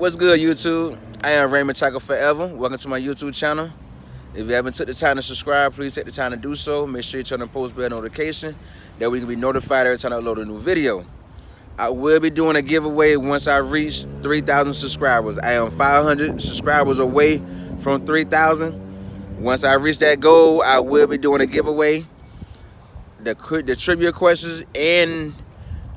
What's good, YouTube? I am Raymondtacular forever. Welcome to my YouTube channel. If you haven't took the time to subscribe, please take the time to do so. Make sure you turn on post bell notification that we can be notified every time I upload a new video. I will be doing a giveaway once I reach 3,000 subscribers. I am 500 subscribers away from 3,000. Once I reach that goal, I will be doing a giveaway. The trivia questions and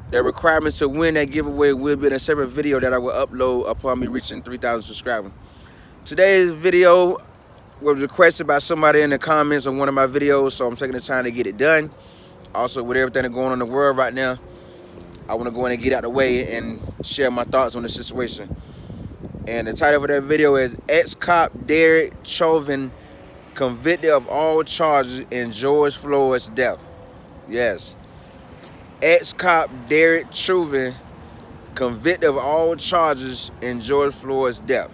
the requirements to win that giveaway will be in a separate video that I will upload upon me reaching 3,000 subscribers. Today's video was requested by somebody in the comments on one of my videos, so I'm taking the time to get it done. Also, with everything that's going on in the world right now, I want to go in and get out of the way and share my thoughts on the situation. And the title of that video is Ex-Cop Derek Chauvin Convicted of All Charges in George Floyd's Death. Yes. Ex-cop Derek Chauvin convicted of all charges in George Floyd's death.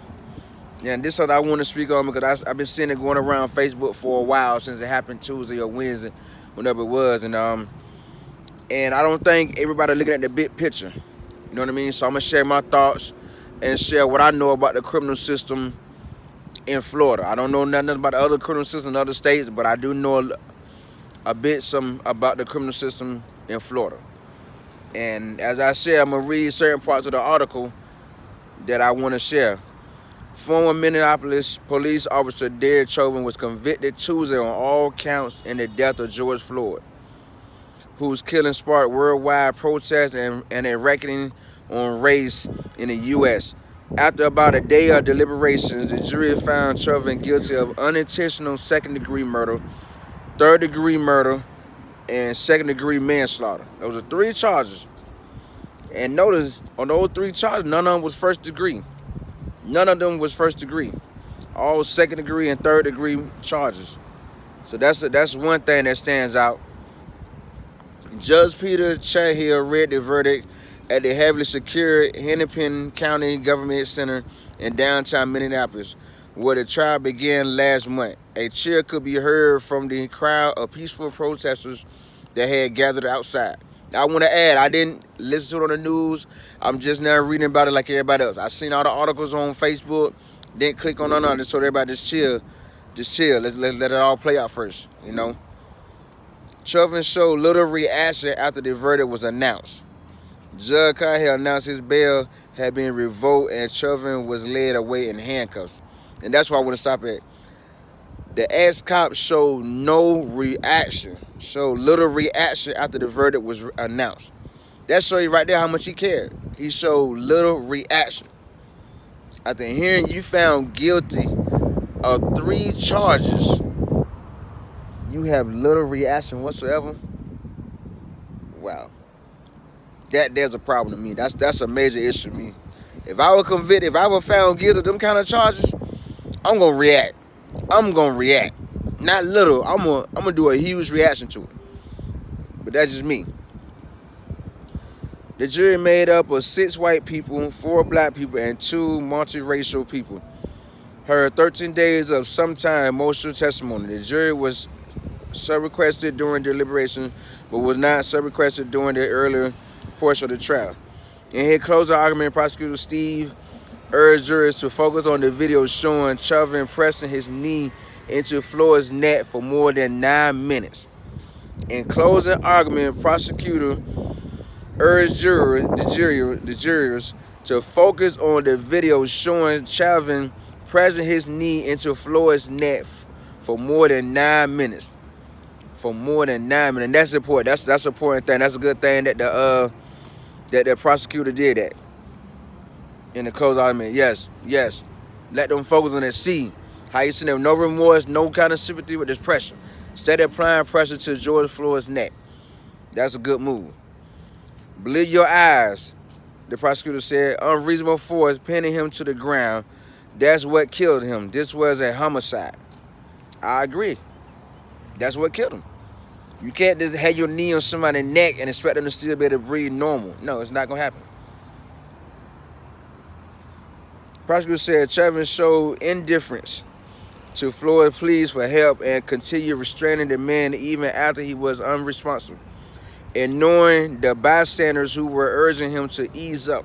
And this is what I want to speak on because I've been seeing it going around Facebook for a while since it happened Tuesday or Wednesday, whenever it was. And I don't think everybody looking at the big picture. You know what I mean? So I'm going to share my thoughts and share what I know about the criminal system in Florida. I don't know nothing about the other criminal system in other states, but I do know a bit about the criminal system in Florida. And as I said, I'm gonna read certain parts of the article that I want to share. Former Minneapolis police officer Derek Chauvin was convicted Tuesday on all counts in the death of George Floyd, whose killing sparked worldwide protests and a reckoning on race in the U.S. After about a day of deliberations, the jury found Chauvin guilty of unintentional second-degree murder, third-degree murder, and second-degree manslaughter. Those are 3 charges. And notice, on those 3 charges, none of them was first degree. None of them was first degree. All second-degree and third-degree charges. So that's one thing that stands out. Judge Peter Chauvin read the verdict at the heavily secured Hennepin County Government Center in downtown Minneapolis, where the trial began last month. A cheer could be heard from the crowd of peaceful protesters that had gathered outside. I want to add, I didn't listen to it on the news. I'm just now reading about it like everybody else. I seen all the articles on Facebook, didn't click on none of it, so everybody just chill. Just chill. Let it all play out first, you know. Chauvin showed little reaction after the verdict was announced. Judge Cahill announced his bail had been revoked and Chauvin was led away in handcuffs. And that's why I want to stop at. The ex-cop showed no reaction, showed little reaction after the verdict was announced. That shows you right there how much he cared. He showed little reaction. After hearing you found guilty of 3 charges, you have little reaction whatsoever. Wow. There's a problem to me. That's a major issue to me. If I were convicted, if I were found guilty of them kind of charges, I'm gonna react. I'm gonna react. Not little. I'm gonna do a huge reaction to it. But that's just me. The jury made up of 6 white people, 4 black people, and 2 multiracial people. Heard 13 days of sometime emotional testimony. The jury was sub-requested during deliberation, but was not sub-requested during the earlier portion of the trial. In his closing argument, prosecutor Steve urged jurors to focus on the video showing Chauvin pressing his knee into Floyd's neck for more than 9 minutes. In closing argument, prosecutor urged the jurors to focus on the video showing Chauvin pressing his knee into Floyd's neck for more than 9 minutes. For more than 9 minutes. And that's important. That's an important thing. That's a good thing that the prosecutor did that. In the closed argument, yes. Let them focus on it. See how you sitting there, no remorse, no kind of sympathy with this pressure. Steady applying pressure to George Floyd's neck. That's a good move. Believe your eyes, the prosecutor said. Unreasonable force pinning him to the ground. That's what killed him. This was a homicide. I agree. That's what killed him. You can't just have your knee on somebody's neck and expect them to still be able to breathe normal. No, it's not gonna happen. Prosecutor said Chauvin showed indifference to Floyd's pleas for help and continued restraining the man even after he was unresponsive, ignoring the bystanders who were urging him to ease up.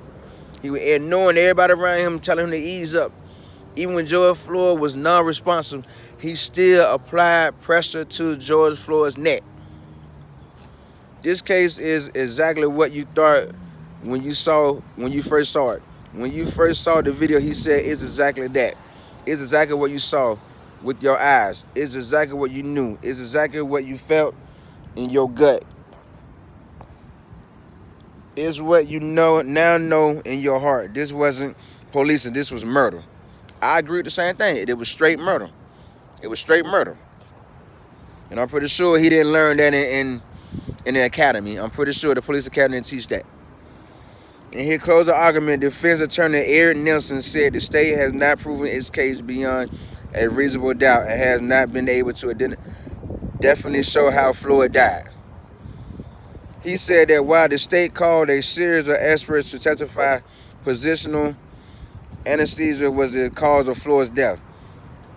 He was ignoring everybody around him, telling him to ease up. Even when George Floyd was non-responsive, he still applied pressure to George Floyd's neck. This case is exactly what you thought when you first saw it. When you first saw the video, he said it's exactly that. It's exactly what you saw with your eyes. It's exactly what you knew. It's exactly what you felt in your gut. It's what you know in your heart. This wasn't policing. This was murder. I agree with the same thing. It was straight murder. It was straight murder. And I'm pretty sure he didn't learn that in the academy. I'm pretty sure the police academy didn't teach that. In his closing argument, defense attorney Eric Nelson said the state has not proven its case beyond a reasonable doubt and has not been able to definitely show how Floyd died. He said that while the state called a series of experts to testify, positional anesthesia was the cause of Floyd's death.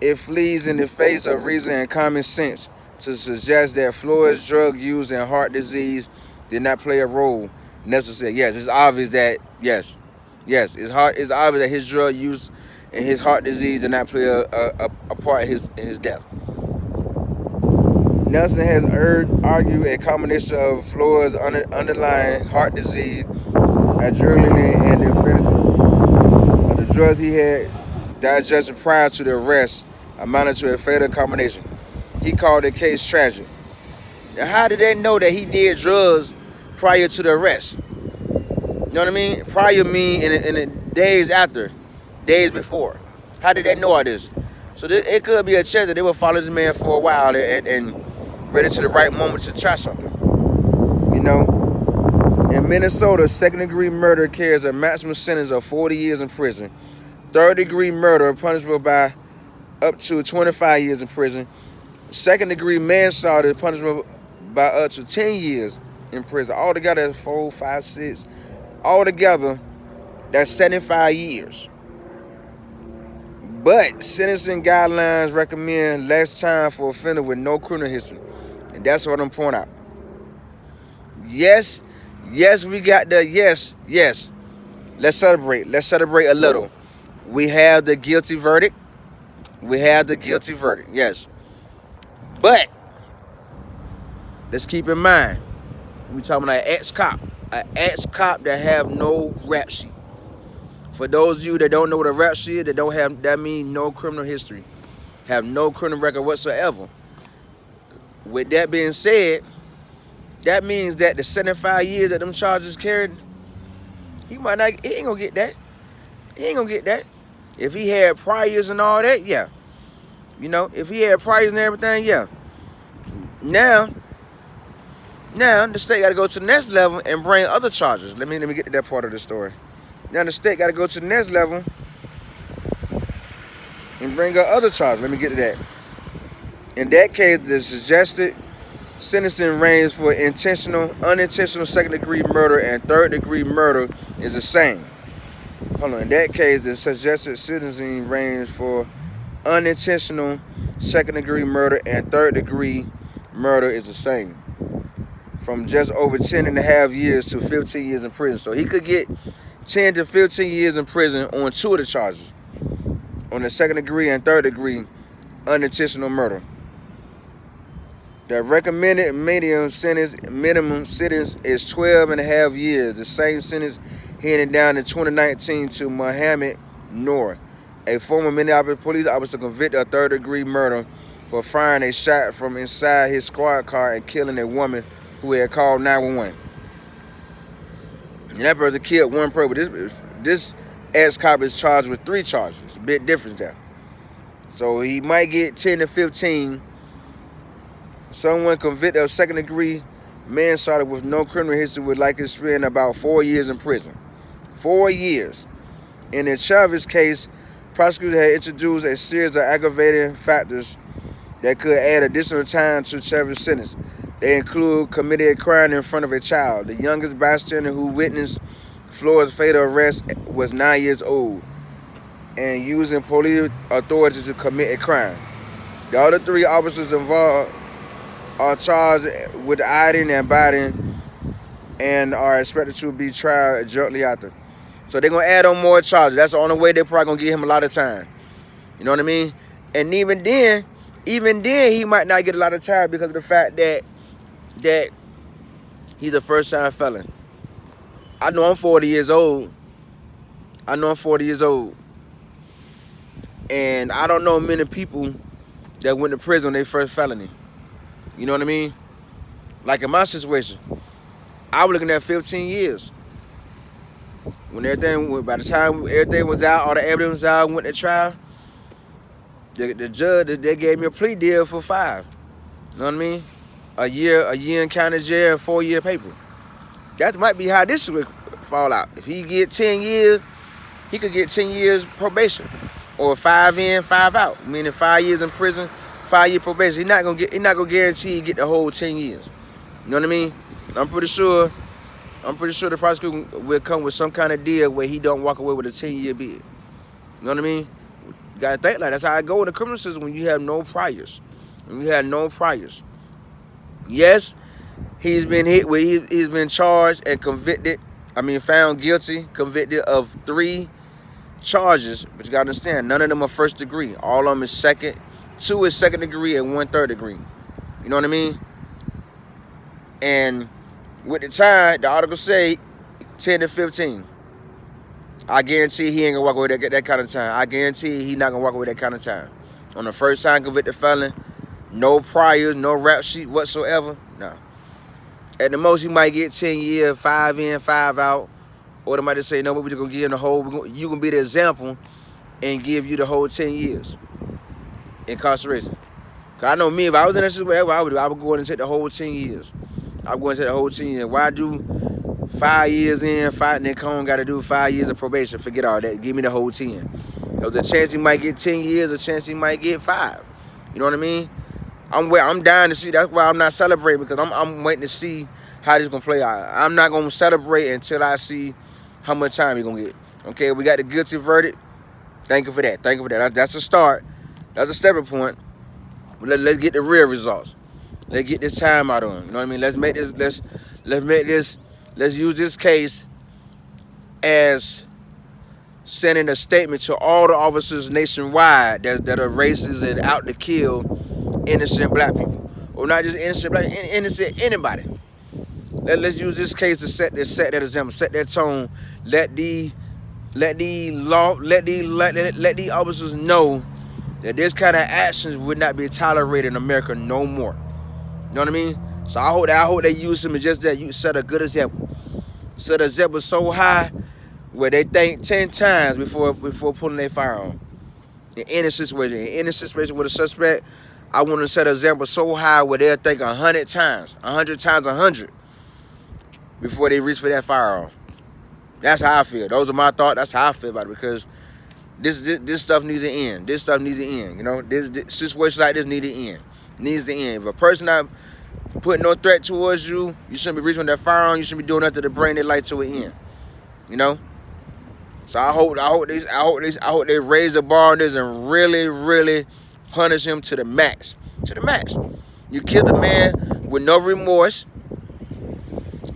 It flees in the face of reason and common sense to suggest that Floyd's drug use and heart disease did not play a role necessary. Yes, it's obvious that, yes, it's obvious that his drug use and his heart disease did not play a part in his death. Nelson has argued a combination of Floyd's underlying heart disease, adrenaline, and the effects of the drugs he had digested prior to the arrest amounted to a fatal combination. He called the case tragic. Now, how did they know that he did drugs prior to the arrest? You know what I mean? Prior mean in the days after, days before. How did they know all this? So it could be a chance that they would follow this man for a while and ready to the right moment to try something. You know? In Minnesota, second-degree murder carries a maximum sentence of 40 years in prison. Third-degree murder punishable by up to 25 years in prison. Second-degree manslaughter is punishable by up to 10 years in prison. Altogether, that's 4, 5, 6. Altogether, that's 75 years. But sentencing guidelines recommend less time for offender with no criminal history. And that's what I'm pointing out. Yes, we got the yes. Let's celebrate. Let's celebrate a little. We have the guilty verdict. Yes. But let's keep in mind, we talking about an ex-cop that have no rap sheet. For those of you that don't know what a rap sheet is, that means no criminal history, have no criminal record whatsoever. With that being said, that means that the 75 years that them charges carried, he ain't gonna get that. If he had priors and all that, yeah. You know, if he had priors and everything, yeah. Now the state got to go to the next level and bring other charges. Let me get to that part of the story. Now the state got to go to the next level and bring up other charges. Let me get to that. In that case, the suggested sentencing range for unintentional second-degree murder and third-degree murder is the same. Hold on. In that case, the suggested sentencing range for unintentional second-degree murder and third-degree murder is the same, from just over 10 and a half years to 15 years in prison. So he could get 10 to 15 years in prison on 2 of the charges, on the second-degree and third-degree unintentional murder. The recommended minimum sentence is 12 and a half years. The same sentence handed down in 2019 to Muhammad Noor, a former Minneapolis police officer convicted of third-degree murder for firing a shot from inside his squad car and killing a woman who had called 911. And that person killed one person. This ex-cop is charged with 3 charges. A bit different there. So he might get 10 to 15. Someone convicted of second-degree manslaughter with no criminal history would likely spend about 4 years in prison. 4 years. In the Chauvin case, prosecutors had introduced a series of aggravating factors that could add additional time to Chauvin's sentence. They include committing a crime in front of a child. The youngest bystander who witnessed Floyd's fatal arrest was 9 years old, and using police authority to commit a crime. The other 3 officers involved are charged with aiding and abetting and are expected to be tried jointly after. So they're going to add on more charges. That's the only way they're probably going to give him a lot of time. You know what I mean? And even then, he might not get a lot of time because of the fact that he's a first-time felon. I know I'm 40 years old. And I don't know many people that went to prison on their first felony. You know what I mean? Like in my situation, I was looking at 15 years. By the time everything was out, all the evidence was out, went to trial, the judge, they gave me a plea deal for 5. You know what I mean? A year in county jail and 4-year paper. That might be how this would fall out. If he get 10 years, he could get 10 years probation, or 5 in, 5 out. Meaning 5 years in prison, 5-year probation. He's not gonna guarantee he get the whole 10 years. You know what I mean? I'm pretty sure the prosecutor will come with some kind of deal where he don't walk away with a 10-year bid. You know what I mean? You gotta think like that. That's how I go in the criminal system when you have no priors. Yes, he's been he's been charged and convicted. Found guilty, convicted of 3 charges. But you gotta understand, none of them are first degree. All of them is second. 2 is second degree and 1 third degree. You know what I mean? And with the time, the article say 10 to 15. I guarantee he ain't gonna walk away that kind of time. I guarantee he not gonna walk away that kind of time. On the first time convicted felon, no priors, no rap sheet whatsoever. No. At the most, he might get 10 years, 5 in, 5 out. Or they might just say, no, we're just gonna give you the whole. You gonna be the example and give you the whole 10 years incarceration. Cause I know me, if I was in that situation, I would go in and take the whole 10 years. I'm going to take the whole 10 years. Why do 5 years in, 5, and then Cone got to do 5 years of probation? Forget all that. Give me the whole 10. There's a chance he might get 10 years, a chance he might get 5. You know what I mean? I'm dying to see. That's why I'm not celebrating, because I'm waiting to see how this gonna play out. I'm not gonna celebrate until I see how much time he's gonna get. Okay, we got the guilty verdict. Thank you for that. That's a start. That's a stepping point. But let's get the real results. Let's get this time out on him. You know what I mean? Let's use this case as sending a statement to all the officers nationwide that are racist and out to kill innocent black people. Or not just innocent black, innocent anybody. Let's use this case to set that example, set that tone. Let the officers know that this kind of actions would not be tolerated in America no more. You know what I mean? So I hope they use him as just that. You set a good example. Set an example so high where they think 10 times before pulling their firearm. In any situation with a suspect, I want to set an example so high where they'll think 100 times, 100 before they reach for that firearm. That's how I feel. Those are my thoughts. That's how I feel about it, because this stuff needs to end. This stuff needs to end. You know, this situation like this needs to end. Needs to end. If a person not putting no threat towards you, you shouldn't be reaching for that firearm. You shouldn't be doing nothing to bring their life to an end. You know. So I hope they raise the bar on this and really punish him to the max. To the max. You killed a man with no remorse.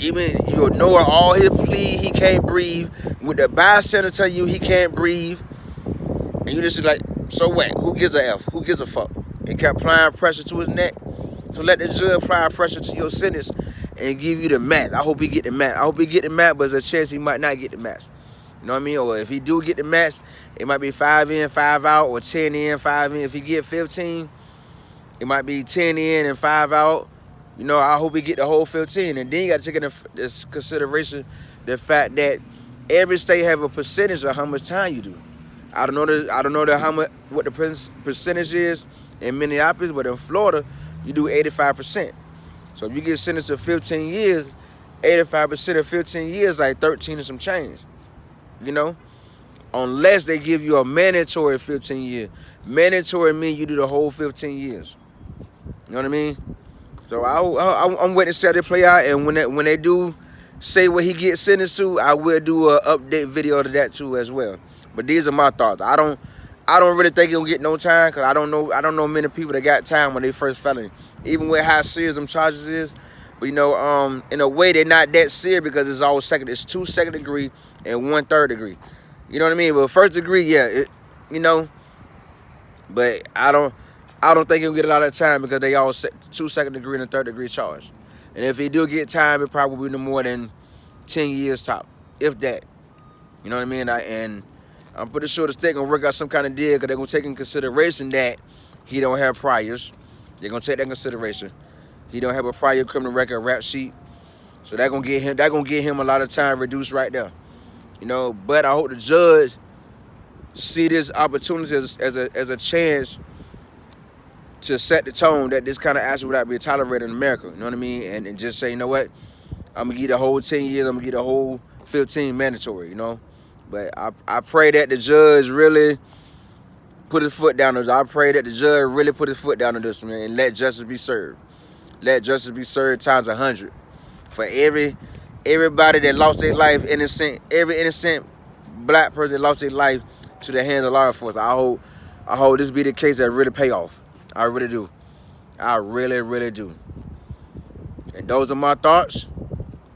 Even you know all his plea, he can't breathe. With the bystander telling you he can't breathe, and you just like, so what? Who gives a F? Who gives a fuck? And kept applying pressure to his neck. So let the judge apply pressure to your sentence and give you the max. I hope he get the max. But there's a chance he might not get the max. You know what I mean? Or if he do get the max, it might be 5 in, 5 out, or 10 in, 5 in. If he get 15, it might be 10 in and 5 out. You know, I hope he get the whole 15. And then you got to take into consideration the fact that every state have a percentage of how much time you do. I don't know what the percentage is in Minneapolis, but in Florida, you do 85%. So if you get sentenced to 15 years, 85% of 15 years like 13 and some change. You know, unless they give you a mandatory 15 years. Mandatory means you do the whole 15 years. You know what I mean? So I'm waiting to see how they play out, and when they do say what he gets sentenced to, I will do an update video to that too as well. But these are my thoughts. I don't really think he'll get no time, because I don't know many people that got time when they first felony. Even with how serious them charges is, But you know, in a way, they're not that serious because it's all second. It's 2 second degree and 1 third degree. You know what I mean? But first degree, yeah, you know. But I don't think he'll get a lot of time because they all 2 second degree and a 3rd degree charge. And if he do get time, it probably will be no more than 10 years top, if that. You know what I mean? And I'm pretty sure the state gonna work out some kind of deal because they're gonna take in consideration that he don't have priors. They're gonna take that in consideration. He don't have a prior criminal record, rap sheet. So that gonna get him a lot of time reduced right there. You know, but I hope the judge see this opportunity as a chance to set the tone that this kind of action would not be tolerated in America. You know what I mean? And just say, you know what? I'm gonna give the whole 10 years. I'm gonna give the whole 15 mandatory. You know, but I pray that the judge really put his foot down on this. I pray that the judge really put his foot down on this, man, and let justice be served. Let justice be served times 100 for everybody that lost their life, every innocent black person that lost their life to the hands of law enforcement. I hope this be the case that really pay off. I really do. I really, really do. And those are my thoughts.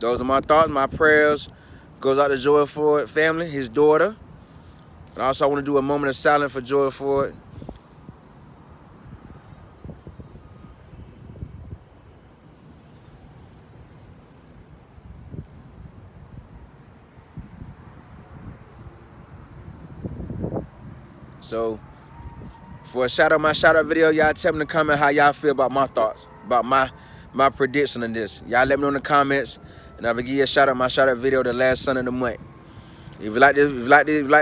Those are my thoughts. My prayers goes out to George Floyd family, his daughter. And also I want to do a moment of silence for George Floyd. So for my shout out video, y'all tell me in the comment how y'all feel about my thoughts, about my prediction on this. Y'all let me know in the comments, and I will give you my shout out video the last Sunday of the month. If you like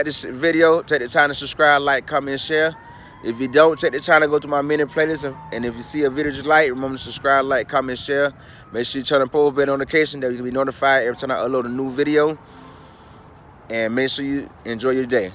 this video, take the time to subscribe, like, comment, and share. If you don't, take the time to go to my many playlists, and if you see a video you like, remember to subscribe, like, comment, share. Make sure you turn on post bell notification that you can be notified every time I upload a new video. And make sure you enjoy your day.